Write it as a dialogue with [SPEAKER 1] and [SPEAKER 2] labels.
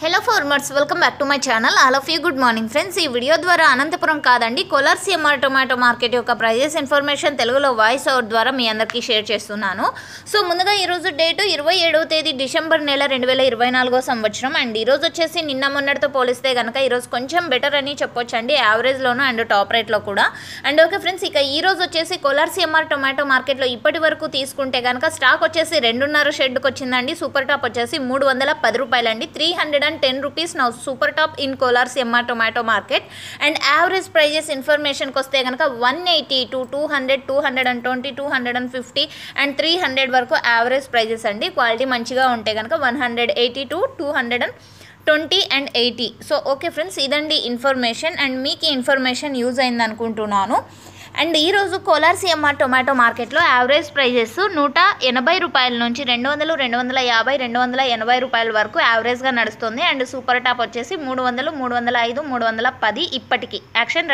[SPEAKER 1] Hello farmers, welcome back to my channel. All of you good morning friends. ఈ video ద్వారా అనంతపురం కాదండి Kolar CMR tomato market యొక్క prices information తెలుగులో voice over ద్వారా మీ అందరికీ షేర్ చేస్తున్నాను. సో ముందుగా ఈరోజు డేటు 27వ తేదీ డిసెంబర్ నెల 2024 సంవత్సరం. అండ్ ఈరోజు వచ్చేసి నిన్న మొన్నటితో పోలిస్తే కనుక ఈరోజు కొంచెం బెటర్ అని చెప్పొచ్చు అండి, యావరేజ్లోను అండ్ టాప్ రేట్లో కూడా. అండ్ ఓకే ఫ్రెండ్స్, ఇక ఈరోజు వచ్చేసి కోలార్ సిఎంఆర్ టొమాటో మార్కెట్లో ఇప్పటి వరకు తీసుకుంటే కనుక స్టాక్ వచ్చేసి 2.5 షెడ్కి వచ్చిందండి. సూపర్ టాప్ వచ్చేసి 310 రూపాయలండి. 310 rupees now super top in Kolar CMR tomato market. And average prices information koste ganaka 180 to 200, 220, 250 and 300 వరకు average prices అండి. క్వాలిటీ మంచిగా ఉంటే కనుక 180 to 220 and 80. So okay friends, ఇదండి ఇన్ఫర్మేషన్. అండ్ మీకు ఈ ఇన్ఫర్మేషన్ యూజ్ అయింది అనుకుంటున్నాను. అండ్ ఈరోజు కోలార్ సిఎంఆర్ టొమాటో మార్కెట్లో యావరేజ్ ప్రైజెస్ 180 రూపాయల నుంచి 200, 250, 280 రూపాయల వరకు యావరేజ్గా నడుస్తుంది. అండ్ సూపర్ టాప్ వచ్చేసి 300, 305, 310 ఇప్పటికీ యాక్షన్